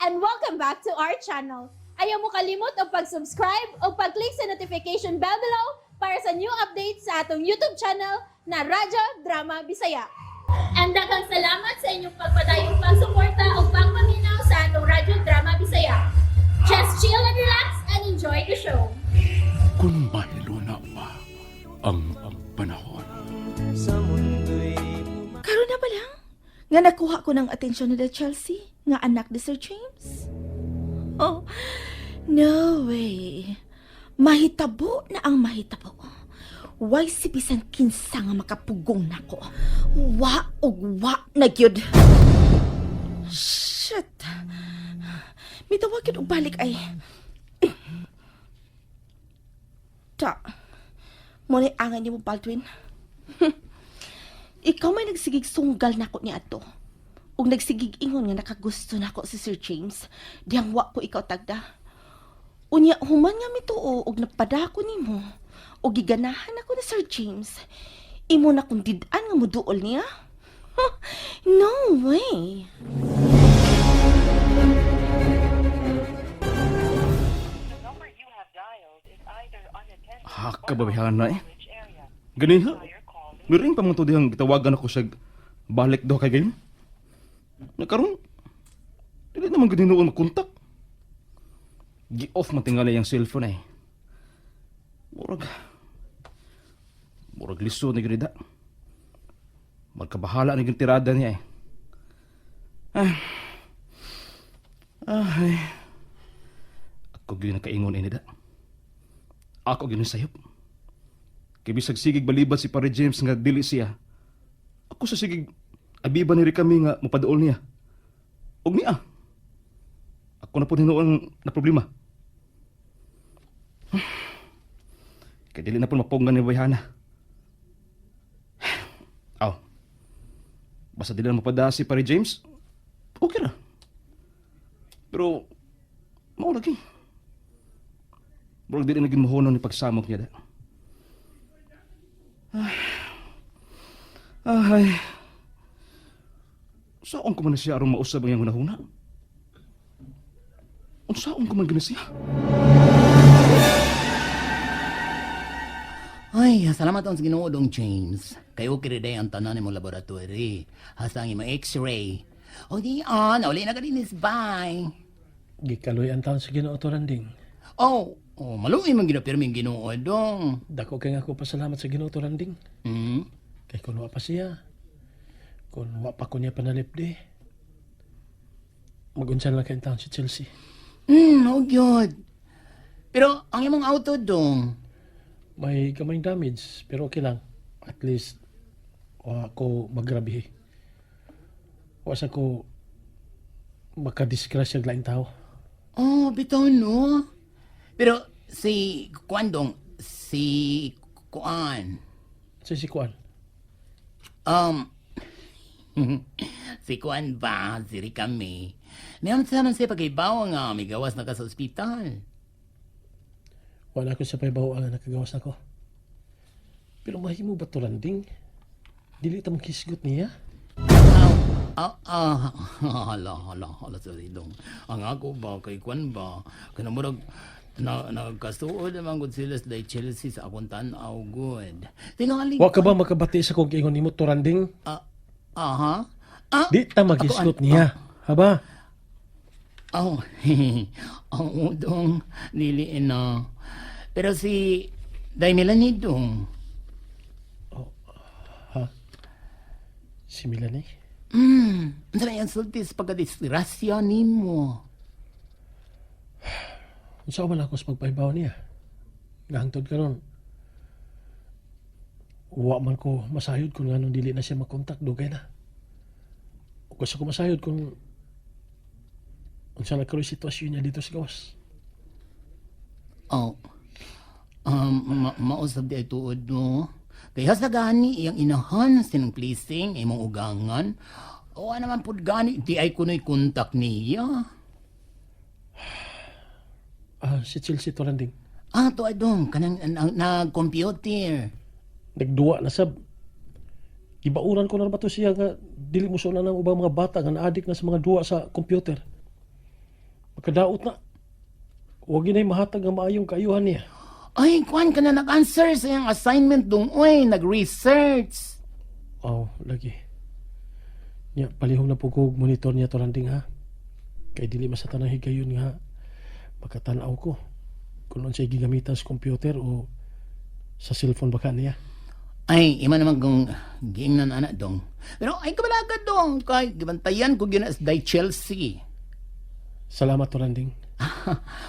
and welcome back to our channel. Ayaw mo kalimot o pag-subscribe o pag-click sa notification bell below para sa new updates sa atong YouTube channel na Radyo Drama Bisaya. And daghang salamat sa inyong pagpadayong pagsuporta o pagpaminaw sa atong Radyo Drama Bisaya. Just chill and relax and enjoy the show. Kung mahiluna pa ang panahon. Karon na ba lang? Nga nakuha ko ng atensyon ni Chelsea, nga anak ni Sir James. Oh, no way. Mahitabo na ang mahitabo. Why si bisan kinsa nga makapugong nako. Wa og wa na gyud. Shit. Mitawag yun og balik ay. Ta. Mo ni angay ni mo Baldwin. Ikaw may nagsigig sunggal nako ni ato. Ug nagsigig ingon nga nakagusto nako si Sir James, diyang wa ko ikaw tagda. Unya human nga mituo ug napadako nimo. Ug giganahan ako ni Sir James. Imo na kung did-an nga muduol niya? Huh, no way. Kababihan na eh. Ganin ha? Miring pa mo to dihang gitawagan ako siya balik daw kay gayon. Nakaroon, hindi naman ganoon magkontak. Gi-off matingala yung cellphone eh. Murag liso na ganida. Magkabahala na yung tirada niya eh. Ay. Ako gyud nakaingon ini da. Ako gyud sayop. Kay bisag sigig balibat si Pare James nga dili siya. Ako sa sigig abiba ni kami nga mapaduol niya. Og niya. Ako na po hinuon na problema. Kay dili na po maponggan ni Bayhana. Aw. Basta dili na mapada si Pare James. Okay na. Pero mao lagi. Bro, dili na ginmohonon ni pagsamok niya da. Ay. Saan ko man na siya aron mausab ang iyang hunahuna? Saan ko man gina siya? Ay, salamat ang Ginoo dong James. Kayo kiriday ang tanan mo laboratory. Hasta ang imong X-ray. O di nauli na ka din is bye. Gikaloy ang taon sa Ginoo to Randing. Maluoy man ginapirming Ginoo dong. Dako kay nga ako pasalamat sa Ginoo to Randing. Kay kung wa pa siya. Kung wa pa ko niya panalipdi. Magunsan lang kay taon si Chelsea. Gyud. Pero ang imong auto dong. May kamay damage pero okay lang. At least wa ko magrabihi. Wa sa ko makadisgrasya laing tao. Bitaw no. Pero si Kuan dong, si Kuan. Si Kuan. Si Kuan ba, si Rikami. Niyan sa naman siya pag-ibaw nga, may gawas na ka sa ospital. Wala ko sa paybaw ang nakagawas ako. Pero mahimo ba to Randing? Dili ta kisgot niya? Hala, sorry dong. Ang ako ba, kay Kuan ba, kanamurag, nagkasuod naman good sila sa Chelsea sa akong tanaw good. Tingali. Wa ka ba makabati sa kong ingon nimo to Randing? Di ta magisgot niya. Haba? Ang udong liliin na. Pero si Day Melanie dong. Si Melanie? Ano na yan sultis pagkadisgrasya ni mo? Unsa man ako sa pagpahibaw niya? Nahangtod ka nun. Wa man ko masayod kung anong dili na siya makontak. Dugay na. O gusto ko masayod kung unsa nagkaroon sitwasyon niya dito sa gawas. Mausap di ay tuod no? Kaya sa gani, iyang inahan, sinong pleasing, imong ugangan. O naman po gani, di ay kuno'y kontak niya. Si Chelsea to Randing. To adong, kanang nag-computer. Nagduwa na sab. Gibauran ko na ba to siya nga dili mo na ng ubang mga bata nga na-addict na sa mga duwa sa computer. Makadaot na. Huwag ginay mahatag ang maayong kaayuhan niya. Ay, kuan ka na nag-answer sa iyang assignment dong, oy, nag-research. Oh, lagi. Nya, palihog na po ko monitor niya to landing ha. Kay dili masatan ang higayon nga makatanaw ko kung ano siya gigamitan sa computer o sa cellphone baka niya. Ay, ima naman kung giingnan anak dong. Pero ay kabalaga dong, kay gibantayan ko gina sa Chelsea. Salamat to landing.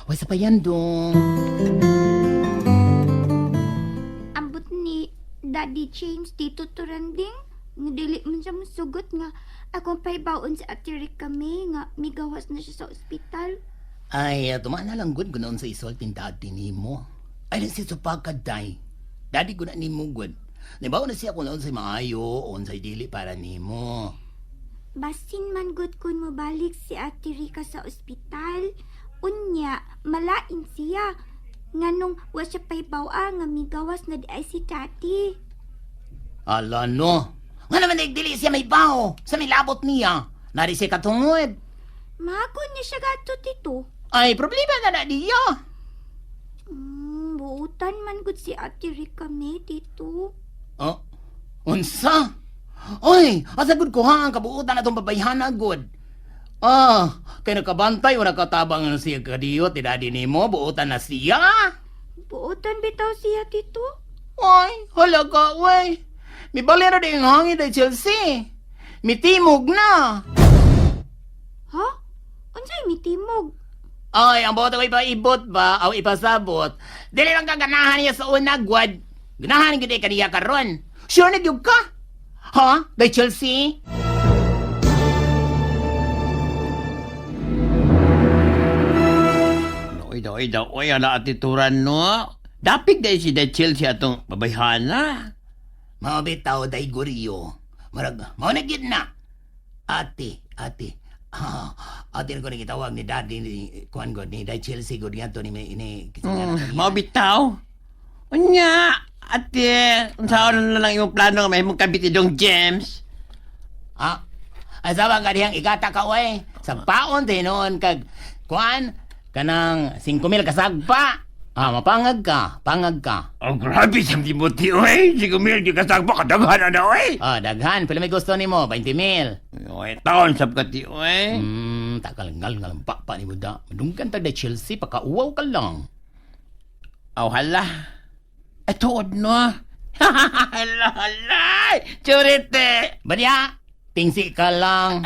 Way sa pa yan dong. Ambot ni Daddy James dito turanding. Nga dili man siya masugot nga akong paibaon sa atirik kami nga migawas na siya sa ospital. Ay, tumaan na lang good ko noon sa isulting dati ni mo. Ay, nasi sa pagkaday. Dadi ko na ni mo good. Nabaw na siya kung noon sa maayo o sa dili para ni mo. Basin man good kun mo balik si Ate Rica sa ospital. Unya, malain siya. Nganong wa siya paibawa nga migawas na di ay si Tati. Ala no. Nga naman nagdili siya may bao sa may labot niya. Nari siya katungod. Mago niya siya gato dito. Ay, problema na niya. Buutan man good si Ate Rica me dito. Oh, unsa? Oy, asagod ko ha ang kabuutan na itong babayhan agod. Kay nakabantay o nakatabang na siya kadiyot, tidadi ni mo, buutan na siya. Buutan bitaw siya dito. Ay, halaga, wey. May bali na din hangin ay Chelsea. May timog na. Ha? Unsay mi timog? Ay, ang boto ko ipaibot ba o ipasabot. Dili lang kang ganahan niya sa unag, wad. Ganahan gini kaniya karon. Sure na gyud ka? Ha? Day Chelsea? Oy, ala atituran no. Dapig dahil si Day Chelsea atong babayhana. Mao bitaw day guriyo. Marag, mao na gyud na. Ate. Ate na ko ni gitawag ni daddy ni kuan god ni Day Chelsea god yan to ni Mabitaw. Unya, ate, unsaon na lang yung plano nga may mong kabit idong James. Asawa ka diyang igata ka way. Sa paon din noon kag kuan kanang 5,000 kasagpa. Mapangag ka. Oh, grabe sa Timothy, oy. Sigumil, di ka sagpa, kadaghan na, oy. Daghan. Pila may gusto ni mo? 20,000. Oy, taon sab ka ti, oy. Takalangal nga lang pa ni mo da. Madunggan tag Day Chelsea, pakauwaw ka lang. Aw, hala. Etood, no. Hala. Churite. Badya, tingsi ka lang.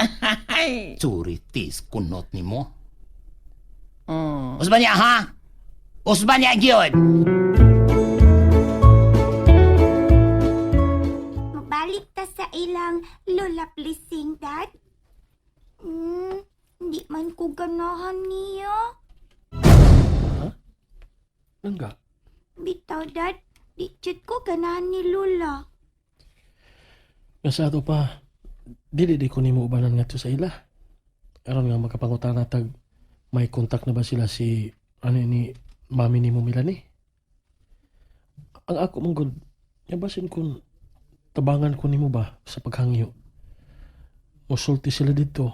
Ay. Churitis, kunot ni mo. Mm. Usban niya, ha? Usban niya, gyud. Mabalik ta sa ilang lola pleasing, Dad. Hindi man ko ganahan niya. Nangga. Bitaw, Dad. Di chat ko ganahan ni Lola. Nga sa ato pa, dili ko nimo ubanan nga to sa ila. Aron nga makapangutan natag may kontak na ba sila si ni mami ni mo Milani. Ang ako mong good, yabasin kung tabangan ko nimo ba sa paghangyo. Musulti sila dito.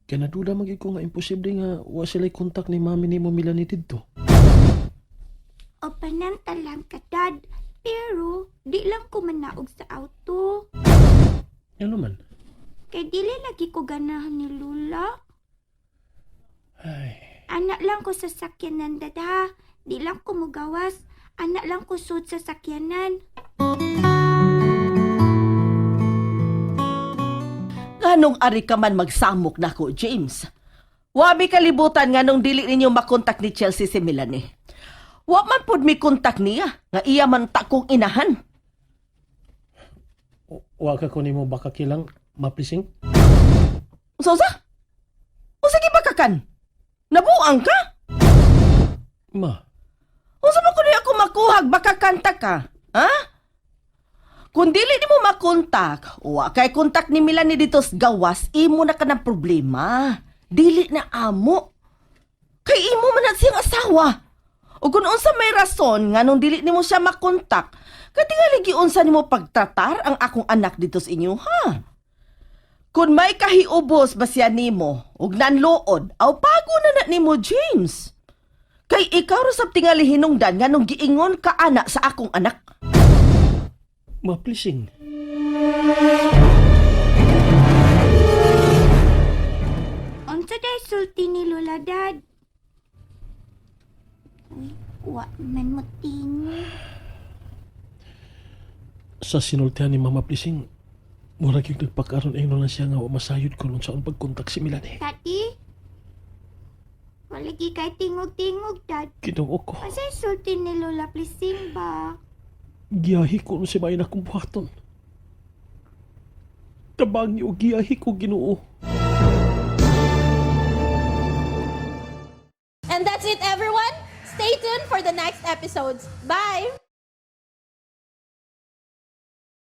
Kaya naduda magig ko nga imposible nga wa sila kontak ni mami ni mo Milani dito. O panantalang ka, Dad. Pero, di lang ko manaog sa auto. Yan naman. Kay dili lagi ko ganahan ni Lola. Ay, Anak lang ko sa sakyanan, Dada. Di lang ko mugawas. Anak lang ko sud sa sakyanan. Nganong ari ka man magsamok nako, James? Wabi kalibutan nganong dili ninyo makontak ni Chelsea si Melanie. Wa man pud mi kontak niya nga iya man ta kong inahan. wa ka ko nimo baka kilang maplising? Usa? Sige ba kakan? Nabuang ka? Ma, Unsa man kuno ako makuhag baka kanta ka? Ha? Kung dili nimo makontak, wa kay kontak ni Melanie dito sa gawas, imo na ka ng problema. Dili na amo. Kay imo man na siyang asawa. O kung unsa may rason nga nung dili nimo siya makontak, katingali giunsa nimo pagtratar ang akong anak dito sa inyo, ha? Kung may kahiubos ba siya nimo, ug nanluod, aw pago na nimo, James. Kay ikaw ra sab tingali hinungdan nga nung giingon ka ana sa akong anak. Maplising. Unsa day sulti ni Lola Dad? Uy, wa man mo tingog. Sa sinultihan ni Mama Plising, murag yung nagpakaroon na lang siya nga wa masayod ko nung saan pagkontak si Melanie. Tati? Walagi kay tingog-tingog, Dad. Ginoo ko. Asay sulti ni Lola Plising ba? Giyahi ko nung si Bayan akong buhaton. Tabangi o giyahi ko, Ginoo. And that's it, everyone. Stay tuned for the next episodes. Bye!